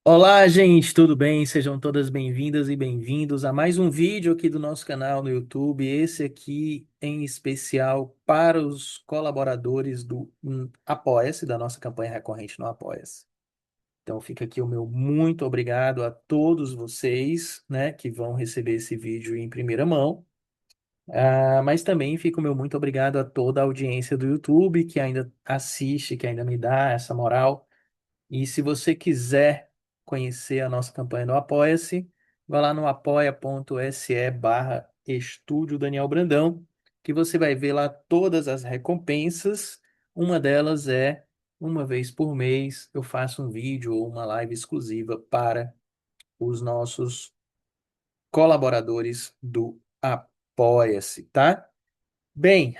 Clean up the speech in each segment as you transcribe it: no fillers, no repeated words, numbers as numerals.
Olá, gente, tudo bem? Sejam todas bem-vindas e bem-vindos a mais um vídeo aqui do nosso canal no YouTube. Esse aqui em especial para os colaboradores do Apoia-se, da nossa campanha recorrente no Apoia-se. Então fica aqui o meu muito obrigado a todos vocês, né, que vão receber esse vídeo em primeira mão. Mas também fica o meu muito obrigado a toda a audiência do YouTube que ainda assiste, que ainda me dá essa moral. E se você quiser conhecer a nossa campanha no Apoia-se, vá lá no apoia.se/Estúdio Daniel Brandão, que você vai ver lá todas as recompensas. Uma delas é, uma vez por mês, eu faço um vídeo ou uma live exclusiva para os nossos colaboradores do Apoia-se, tá? Bem,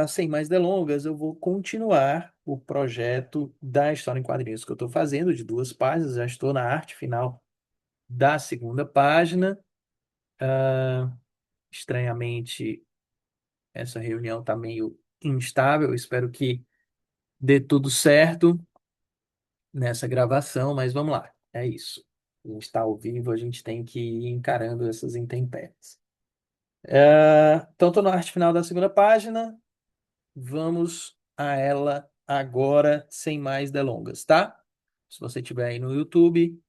sem mais delongas, eu vou continuar o projeto da história em quadrinhos que eu estou fazendo, de 2 páginas. Já estou na arte final da segunda página. Estranhamente, essa reunião está meio instável. Espero que dê tudo certo nessa gravação, mas vamos lá. É isso. A gente está ao vivo, a gente tem que ir encarando essas intempéries. Então, estou na arte final da segunda página. Vamos a ela agora, sem mais delongas, tá? Se você estiver aí no YouTube,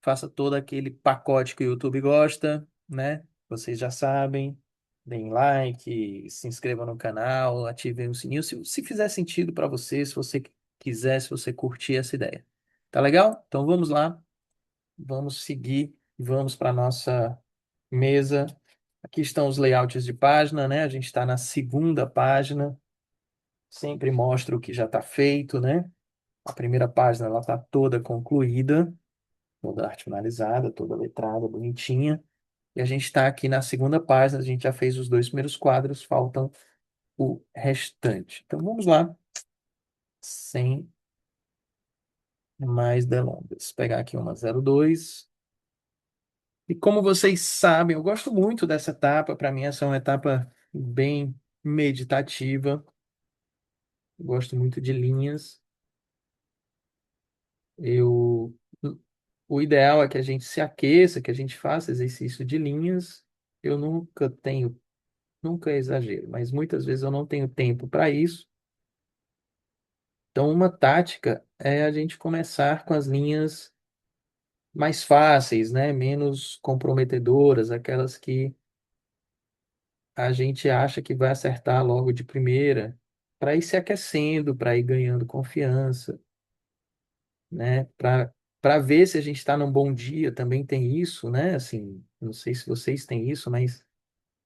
faça todo aquele pacote que o YouTube gosta, né? Vocês já sabem. Deem like, se inscrevam no canal, ativem o sininho. Se fizer sentido para você, se você quiser, se você curtir essa ideia. Tá legal? Então vamos lá, vamos seguir, vamos para nossa mesa. Aqui estão os layouts de página, né? A gente está na segunda página. Sempre mostra o que já está feito, né? A primeira página ela está toda concluída, toda arte finalizada, toda letrada, bonitinha. E a gente está aqui na segunda página, a gente já fez os 2 primeiros quadros, faltam o restante. Então vamos lá, sem mais delongas. Vou pegar aqui uma 02. E como vocês sabem, eu gosto muito dessa etapa. Para mim, essa é uma etapa bem meditativa. Eu gosto muito de linhas. Eu, o ideal é que a gente se aqueça, que a gente faça exercício de linhas. Eu nunca tenho, nunca é exagero, mas muitas vezes eu não tenho tempo para isso. Então, uma tática é a gente começar com as linhas mais fáceis, né? Menos comprometedoras, aquelas que a gente acha que vai acertar logo de primeira, para ir se aquecendo, para ir ganhando confiança, né? Para ver se a gente está num bom dia, também tem isso, né? Assim, não sei se vocês têm isso, mas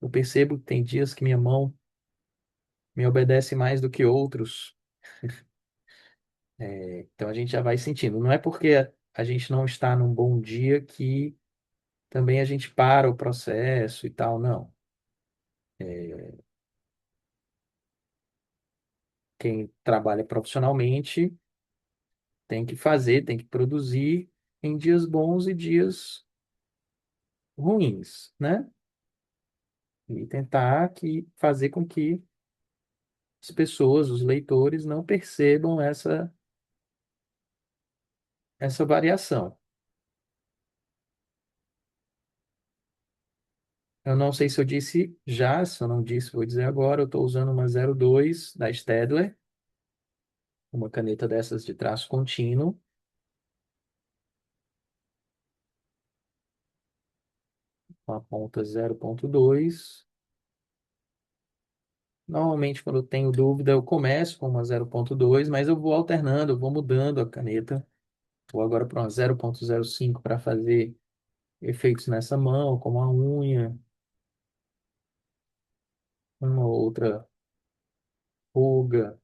eu percebo que tem dias que minha mão me obedece mais do que outros. Então a gente já vai sentindo. Não é porque a gente não está num bom dia que também a gente para o processo e tal, não. Quem trabalha profissionalmente tem que fazer, tem que produzir em dias bons e dias ruins, né? E tentar fazer com que as pessoas, os leitores, não percebam essa variação. Eu não sei se eu disse já, se eu não disse, vou dizer agora. Eu estou usando uma 02 da Staedtler, uma caneta dessas de traço contínuo, com a ponta 0,2. Normalmente, quando eu tenho dúvida, eu começo com uma 0,2, mas eu vou alternando, eu vou mudando a caneta. Vou agora para uma 0,05 para fazer efeitos nessa mão, como a unha, uma outra ruga,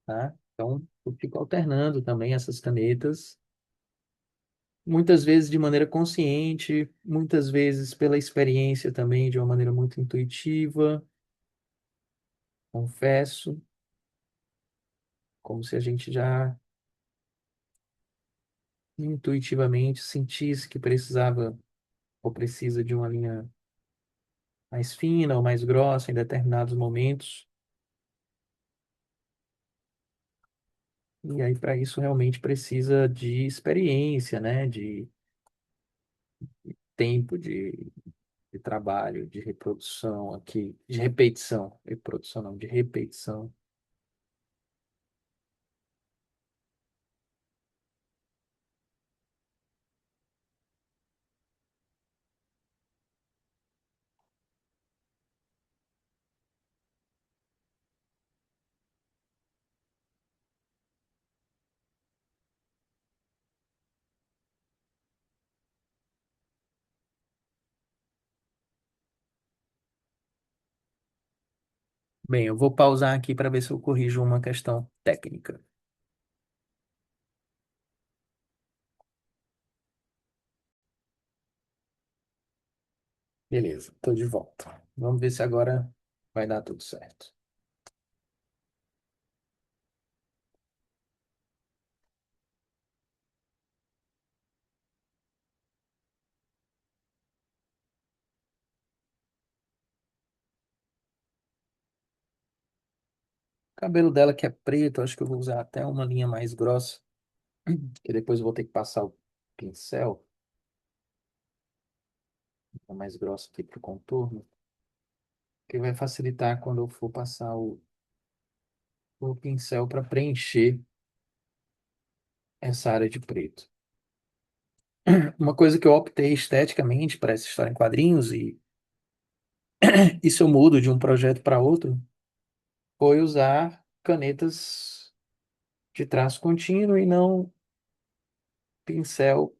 tá? Então, eu fico alternando também essas canetas, muitas vezes de maneira consciente, muitas vezes pela experiência também, de uma maneira muito intuitiva, confesso, como se a gente já intuitivamente sentisse que precisava ou precisa de uma linha mais fina ou mais grossa em determinados momentos. E aí, para isso, realmente precisa de experiência, né? De tempo de trabalho, de reprodução aqui, de repetição. Reprodução não, de repetição. Bem, eu vou pausar aqui para ver se eu corrijo uma questão técnica. Beleza, estou de volta. Vamos ver se agora vai dar tudo certo. O cabelo dela que é preto, acho que eu vou usar até uma linha mais grossa, que depois eu vou ter que passar o pincel, uma mais grossa aqui para o contorno, que vai facilitar quando eu for passar o pincel para preencher essa área de preto. Uma coisa que eu optei esteticamente para essa história em quadrinhos, e isso eu mudo de um projeto para outro, foi usar canetas de traço contínuo e não pincel,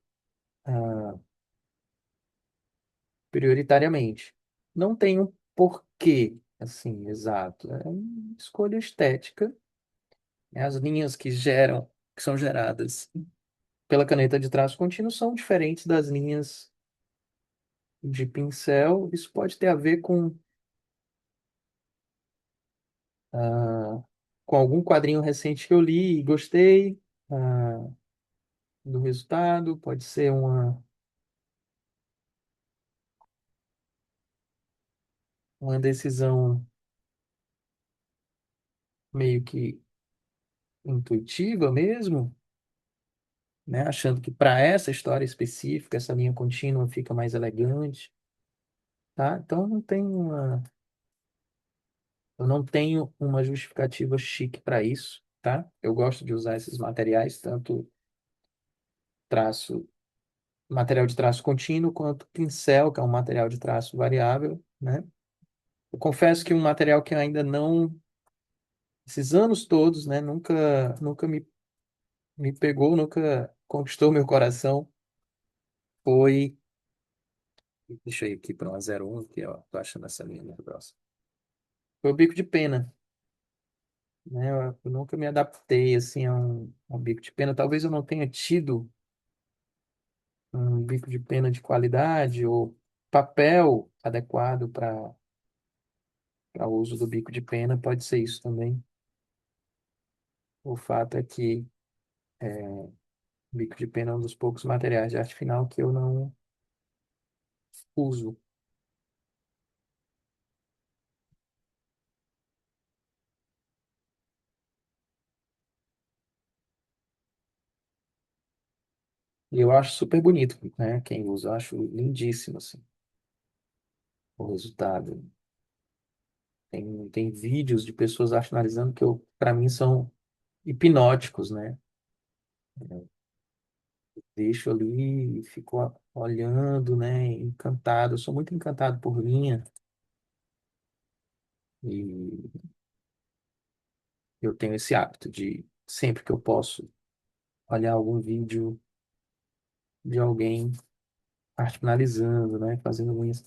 prioritariamente. Não tem um porquê, assim, exato. É uma escolha estética. As linhas que são geradas pela caneta de traço contínuo são diferentes das linhas de pincel. Isso pode ter a ver ah, com algum quadrinho recente que eu li e gostei, ah, do resultado. Pode ser uma decisão meio que intuitiva mesmo, né? Achando que para essa história específica, essa linha contínua fica mais elegante, tá? Então eu não tenho uma justificativa chique para isso, tá? Eu gosto de usar esses materiais, tanto traço, material de traço contínuo, quanto pincel, que é um material de traço variável, né? Eu confesso que um material que ainda não, esses anos todos, né, nunca me pegou, nunca conquistou meu coração, foi, deixa eu ir aqui para uma 01, que ó, tô achando essa linha muito grossa. Foi o bico de pena, né? Eu nunca me adaptei assim a um bico de pena. Talvez eu não tenha tido um bico de pena de qualidade ou papel adequado para o uso do bico de pena. Pode ser isso também. O fato é que o bico de pena é um dos poucos materiais de arte final que eu não uso. E eu acho super bonito, né? Quem usa, eu acho lindíssimo assim, o resultado. Tem vídeos de pessoas finalizando que para mim são hipnóticos, né? Deixo ali e fico olhando, né? Encantado. Eu sou muito encantado por linha e eu tenho esse hábito de, sempre que eu posso, olhar algum vídeo de alguém arte finalizando, né? Fazendo unhas.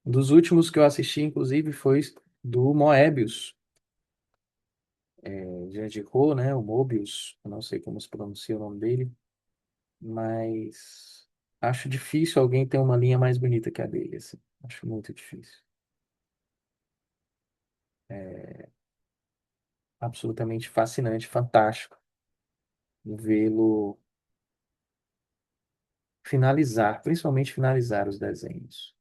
Um dos últimos que eu assisti, inclusive, foi do Moebius, de Ho, né? O Mobius, eu não sei como se pronuncia o nome dele, mas acho difícil alguém ter uma linha mais bonita que a dele, assim. Acho muito difícil. Absolutamente fascinante, fantástico vê-lo finalizar, principalmente finalizar os desenhos.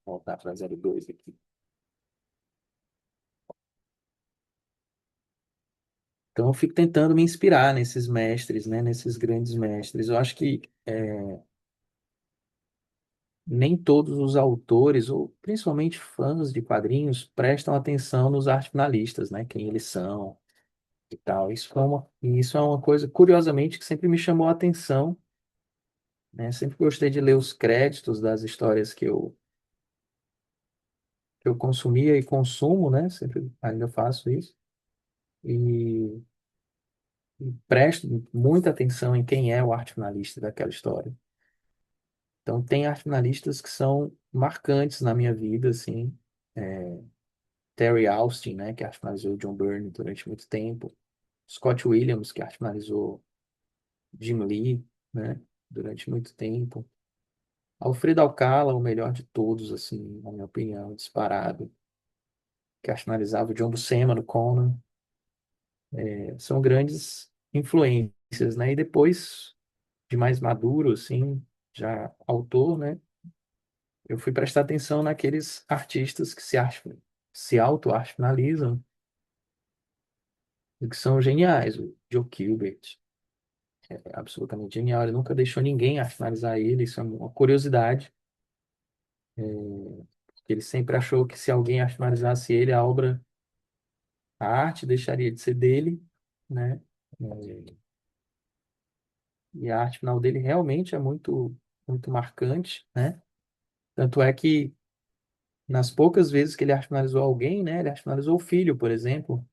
voltar para 02 aqui. Então, eu fico tentando me inspirar nesses mestres, né? Nesses grandes mestres. Eu acho que nem todos os autores, ou principalmente fãs de quadrinhos, prestam atenção nos arte finalistas, né? Quem eles são e tal. Isso é uma coisa, curiosamente, que sempre me chamou a atenção, né? Sempre gostei de ler os créditos das histórias que eu consumia e consumo, né? Sempre ainda faço isso. E, e presto muita atenção em quem é o arte finalista daquela história. Então, tem arte finalistas que são marcantes na minha vida, assim. É, Terry Austin, né? Que arte finalizou John Byrne durante muito tempo. Scott Williams, que arte finalizou Jim Lee, né? Durante muito tempo. Alfredo Alcala, o melhor de todos, assim, na minha opinião, disparado, que finalizava o John Buscema no Conan. São grandes influências, né? E depois, de mais maduro, assim, já autor, né? Eu fui prestar atenção naqueles artistas que se auto-arte finalizam e que são geniais. O Joe Kubert é absolutamente genial. Ele nunca deixou ninguém arte finalizar ele. Isso é uma curiosidade. Ele sempre achou que se alguém arte finalizasse ele, a arte deixaria de ser dele, né? É, E a arte final dele realmente é muito, muito marcante, né? Tanto é que nas poucas vezes que ele arte finalizou alguém, né? Ele arte finalizou o filho, por exemplo,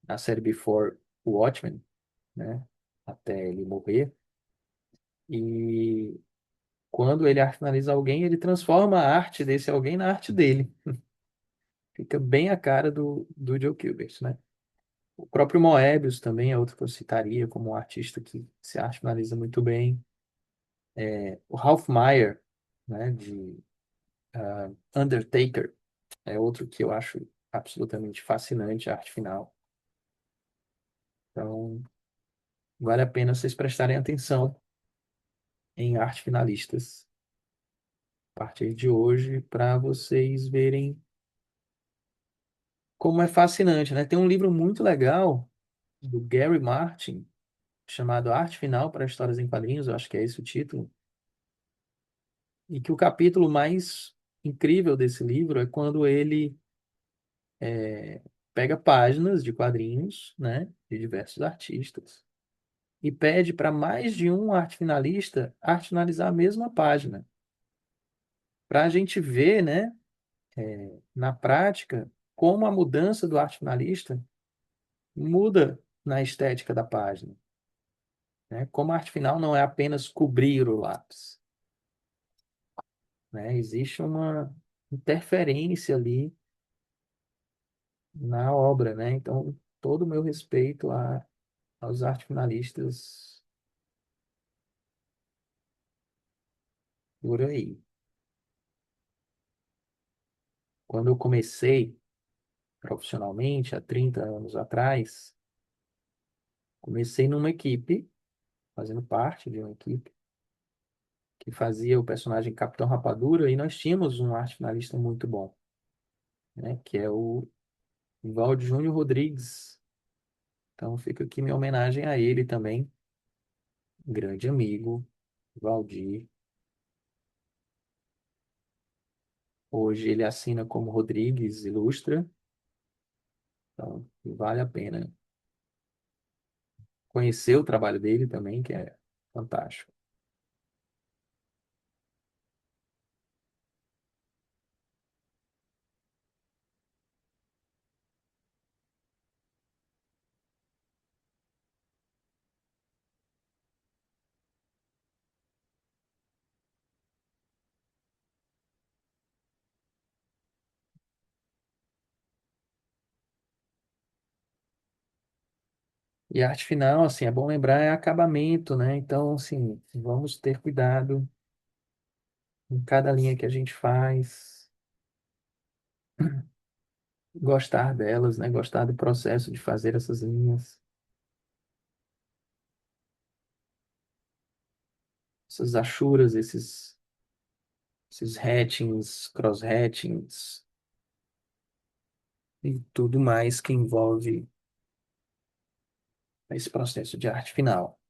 na série Before Watchmen, né? Até ele morrer. E quando ele arte finaliza alguém, ele transforma a arte desse alguém na arte dele. Fica bem a cara do Joe Kubert, né? O próprio Moebius também é outro que eu citaria como um artista que se arte finaliza muito bem. O Ralph Meyer, né, de Undertaker, é outro que eu acho absolutamente fascinante a arte final. Então, vale a pena vocês prestarem atenção em arte finalistas a partir de hoje para vocês verem como é fascinante, né? Tem um livro muito legal do Gary Martin chamado Arte Final para Histórias em Quadrinhos, eu acho que é esse o título, e que o capítulo mais incrível desse livro é quando ele pega páginas de quadrinhos, né, de diversos artistas e pede para mais de um arte finalista arte finalizar a mesma página, para a gente ver, né, na prática, como a mudança do arte finalista muda na estética da página, né? Como a arte final não é apenas cobrir o lápis, né? Existe uma interferência ali na obra, né? Então, todo o meu respeito aos arte finalistas por aí. Quando eu comecei profissionalmente, há 30 anos atrás, comecei numa equipe, fazendo parte de uma equipe, que fazia o personagem Capitão Rapadura, e nós tínhamos um arte finalista muito bom, né? Que é o Valde Júnior Rodrigues. Então fica aqui minha homenagem a ele também, grande amigo, Valdir. Hoje ele assina como Rodrigues Ilustra, então vale a pena conhecer o trabalho dele também, que é fantástico. E a arte final, assim, é bom lembrar, é acabamento, né? Então, assim, vamos ter cuidado em cada linha que a gente faz, gostar delas, né? Gostar do processo de fazer essas linhas, essas achuras, esses esses hatchings, cross-hatchings e tudo mais que envolve esse processo de arte final.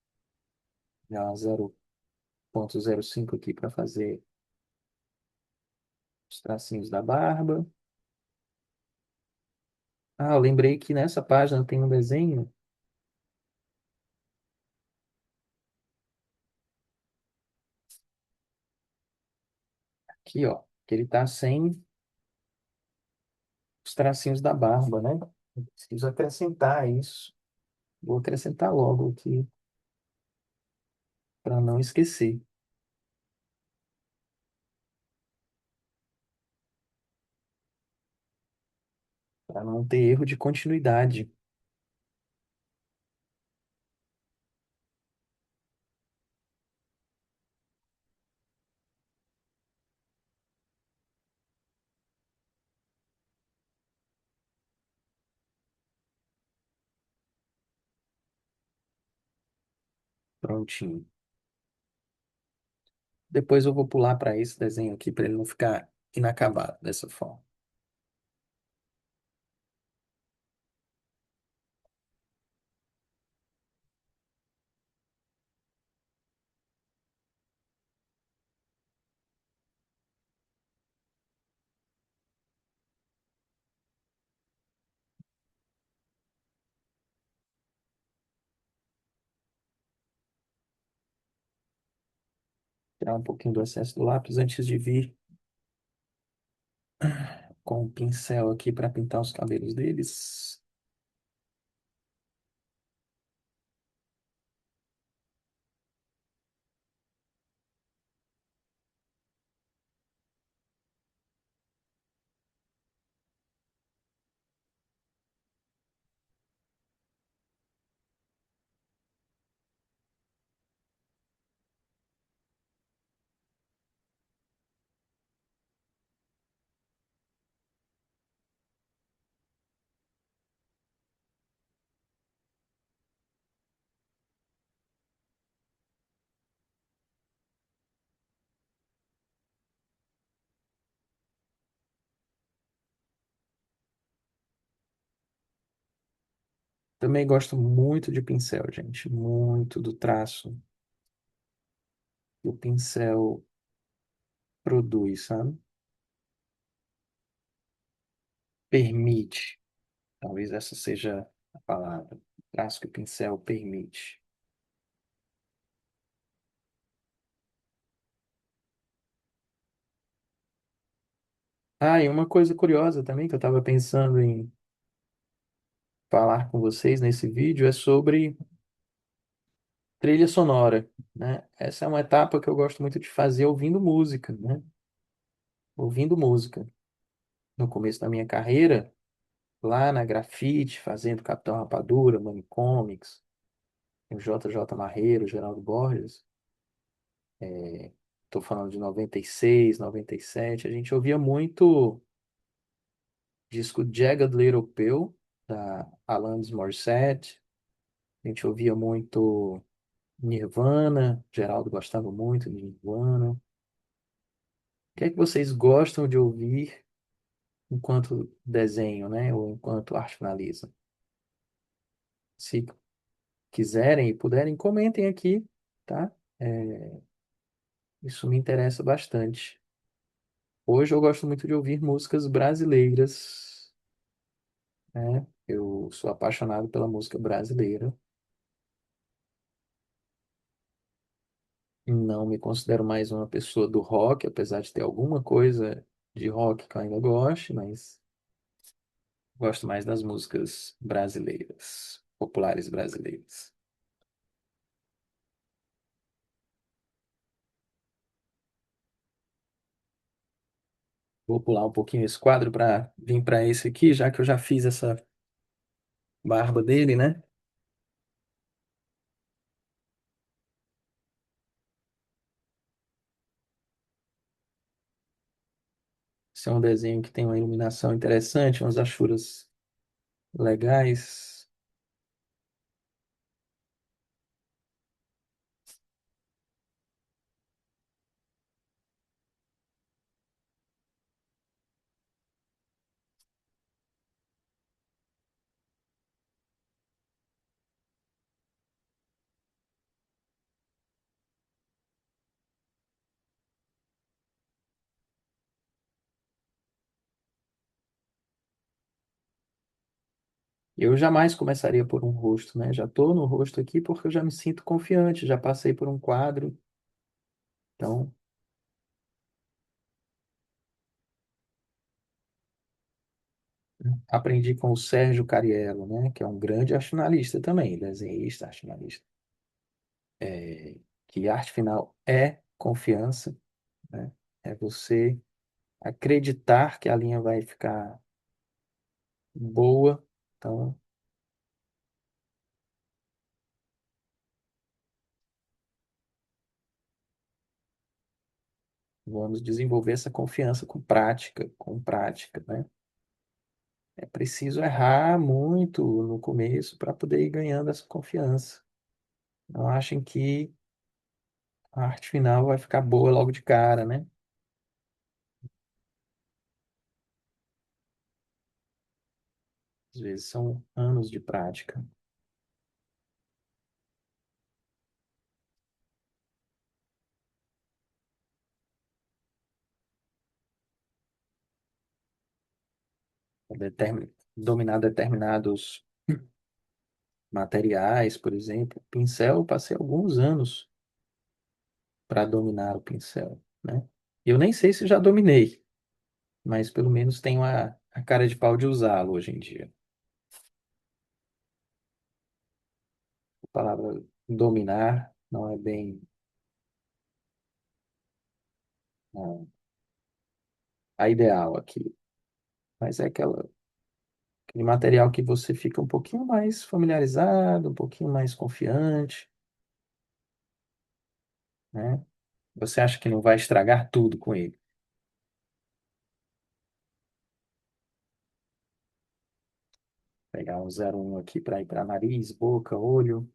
Já 0,05 aqui para fazer os tracinhos da barba. Ah, eu lembrei que nessa página tem um desenho aqui, ó, que ele tá sem os tracinhos da barba, né? Eu preciso acrescentar isso. Vou acrescentar logo aqui para não esquecer, para não ter erro de continuidade. Prontinho. Depois eu vou pular para esse desenho aqui para ele não ficar inacabado dessa forma. Tirar um pouquinho do excesso do lápis antes de vir com o pincel aqui para pintar os cabelos deles. Também gosto muito de pincel, gente, muito do traço que o pincel produz, sabe? Permite, talvez essa seja a palavra. O traço que o pincel permite. Ah, e uma coisa curiosa também que eu estava pensando em falar com vocês nesse vídeo é sobre trilha sonora, né? Essa é uma etapa que eu gosto muito de fazer ouvindo música, né? Ouvindo música. No começo da minha carreira, lá na Grafite, fazendo Capitão Rapadura, Manicomics, o JJ Marreiro, Geraldo Borges, estou falando de 96, 97, a gente ouvia muito disco Jagged Little Pill, da Alanis Morissette, a gente ouvia muito Nirvana, Geraldo gostava muito de Nirvana. O que é que vocês gostam de ouvir enquanto desenho, né? Ou enquanto arte finaliza? Se quiserem e puderem, comentem aqui, tá? É, isso me interessa bastante. Hoje eu gosto muito de ouvir músicas brasileiras, né? Eu sou apaixonado pela música brasileira. Não me considero mais uma pessoa do rock, apesar de ter alguma coisa de rock que eu ainda gosto, mas gosto mais das músicas brasileiras, populares brasileiras. Vou pular um pouquinho esse quadro para vir para esse aqui, já que eu já fiz essa barba dele, né? Esse é um desenho que tem uma iluminação interessante, umas achuras legais. Eu jamais começaria por um rosto, né? Já estou no rosto aqui porque eu já me sinto confiante, já passei por um quadro, então aprendi com o Sérgio Cariello, né? Que é um grande arte finalista também, desenhista, arte finalista, que arte final é confiança, né? É você acreditar que a linha vai ficar boa. Então, vamos desenvolver essa confiança com prática, né? É preciso errar muito no começo para poder ir ganhando essa confiança. Não achem que a arte final vai ficar boa logo de cara, né? Às vezes são anos de prática. Dominar determinados materiais, por exemplo. Pincel, eu passei alguns anos para dominar o pincel, né? Eu nem sei se já dominei, mas pelo menos tenho a cara de pau de usá-lo hoje em dia. A palavra dominar não é bem ah, a ideal aqui, mas é aquele material que você fica um pouquinho mais familiarizado, um pouquinho mais confiante, né? Você acha que não vai estragar tudo com ele. Pegar um 01 aqui para ir para nariz, boca, olho.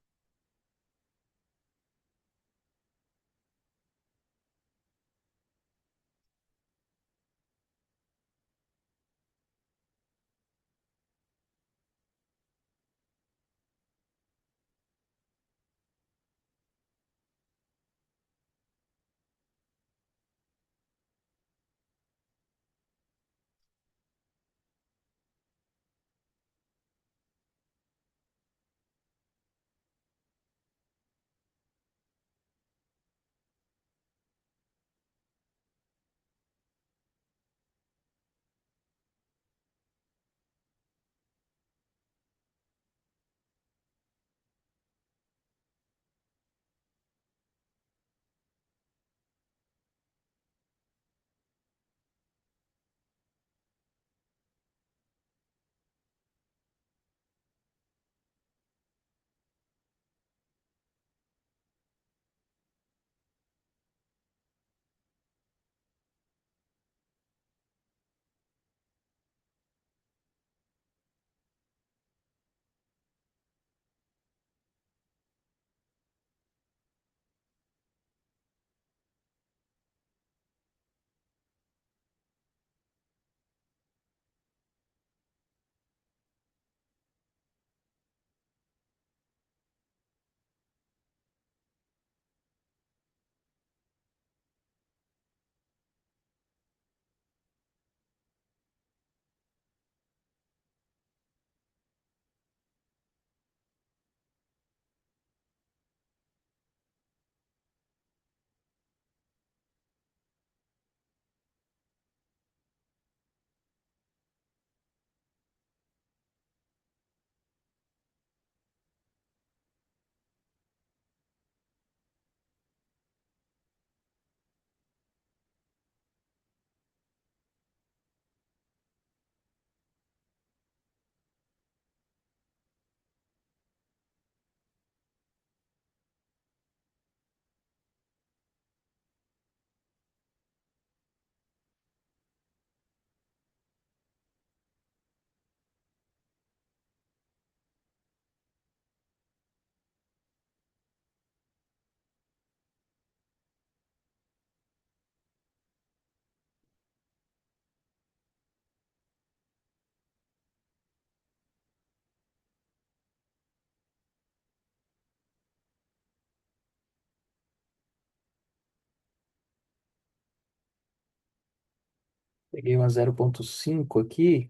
Peguei uma 0,5 aqui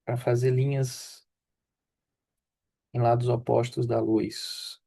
para fazer linhas em lados opostos da luz.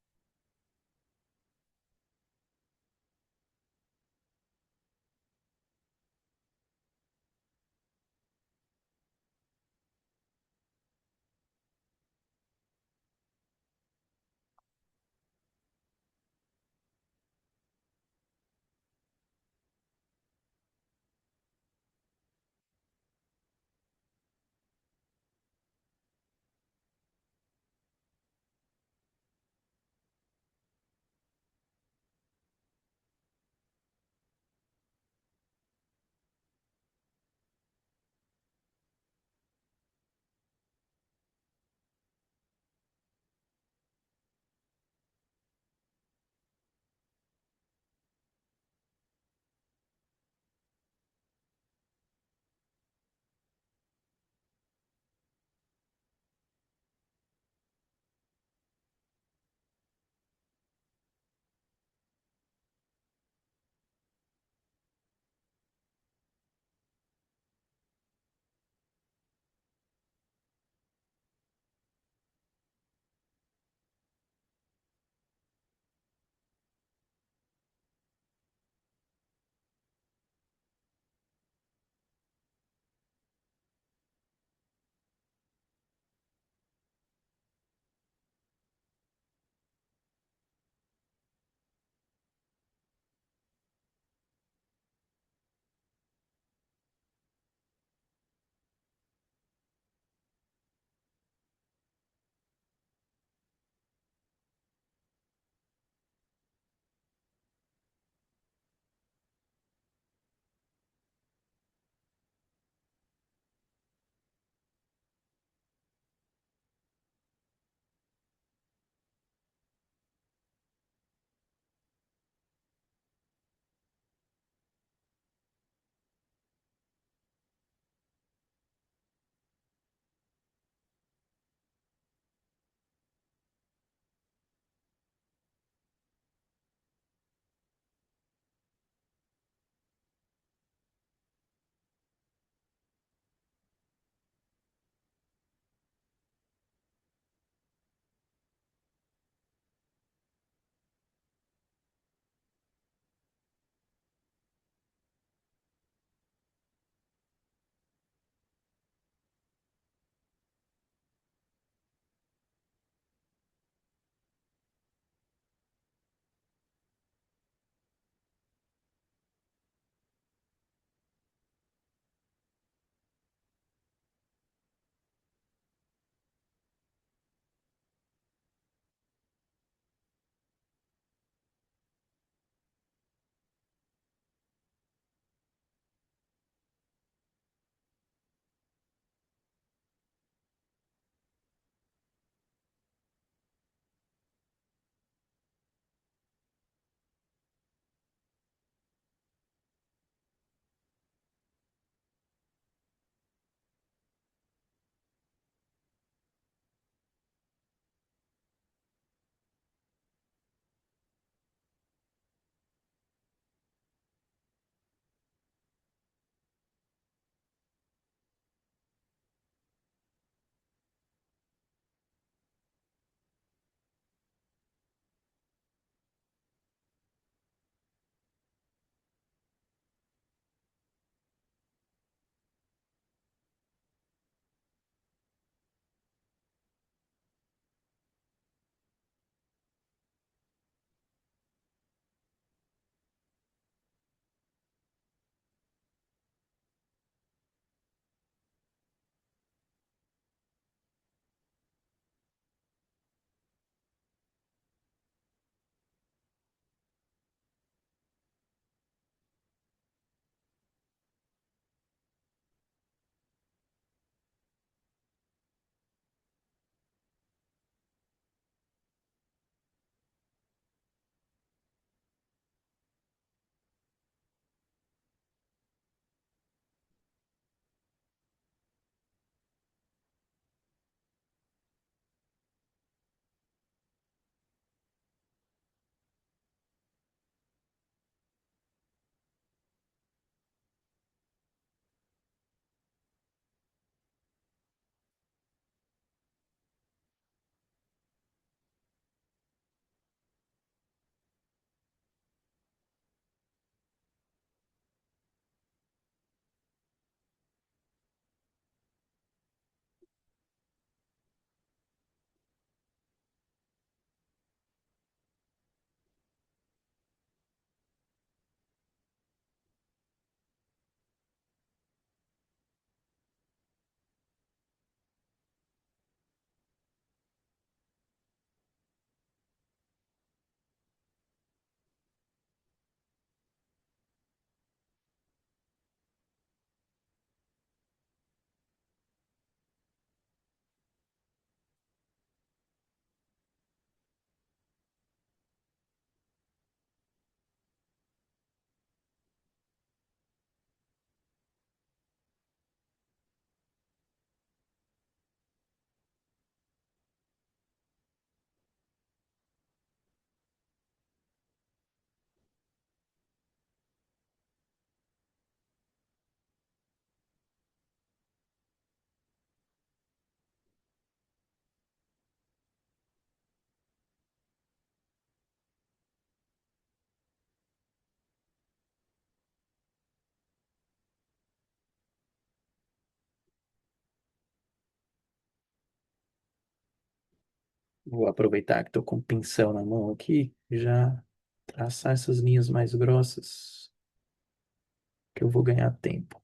Vou aproveitar que estou com o pincel na mão aqui, já traçar essas linhas mais grossas, que eu vou ganhar tempo.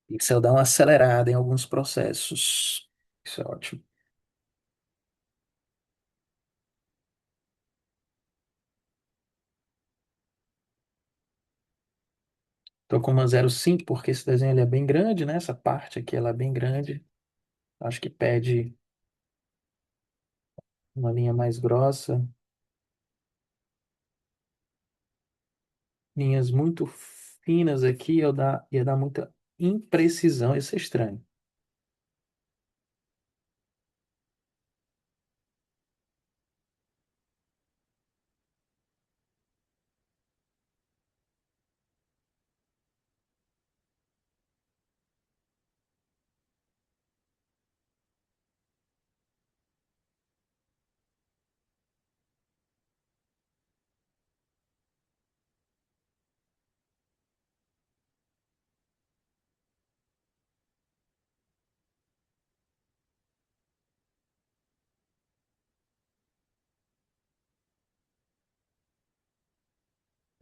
Pincel dá uma acelerada em alguns processos. Isso é ótimo. Estou com uma 0,5 porque esse desenho ele é bem grande, né? Essa parte aqui ela é bem grande. Acho que pede uma linha mais grossa. Linhas muito finas aqui ia dar muita imprecisão. Isso é estranho.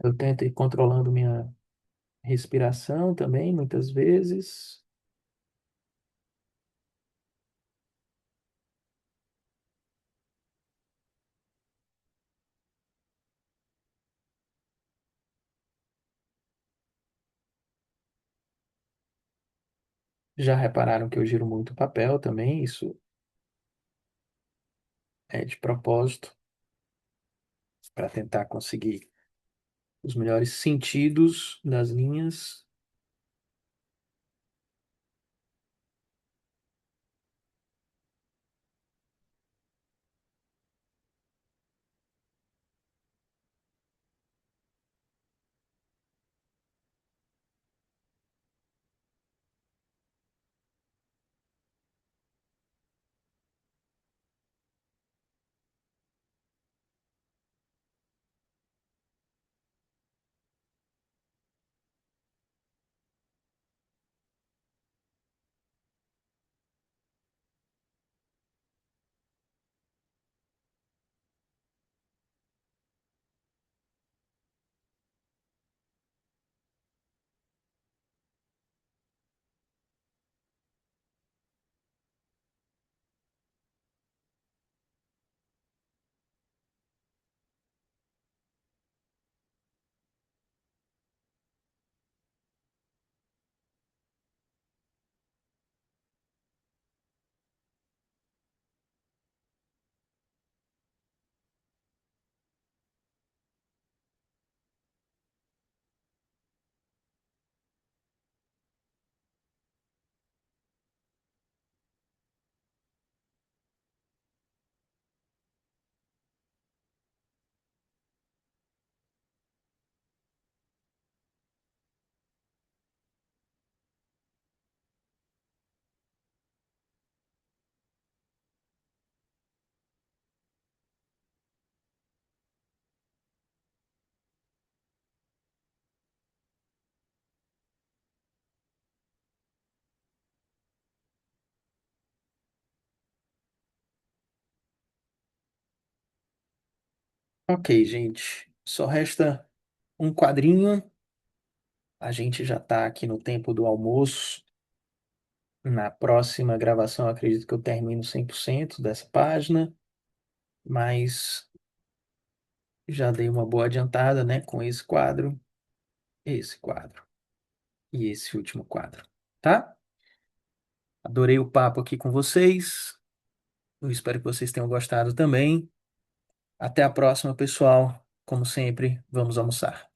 Eu tento ir controlando minha respiração também, muitas vezes. Já repararam que eu giro muito papel também? Isso é de propósito, para tentar conseguir os melhores sentidos das linhas. Ok, gente. Só resta um quadrinho. A gente já está aqui no tempo do almoço. Na próxima gravação, eu acredito que eu termino 100% dessa página, mas já dei uma boa adiantada, né, com esse quadro e esse último quadro, tá? Adorei o papo aqui com vocês. Eu espero que vocês tenham gostado também. Até a próxima, pessoal. Como sempre, vamos almoçar.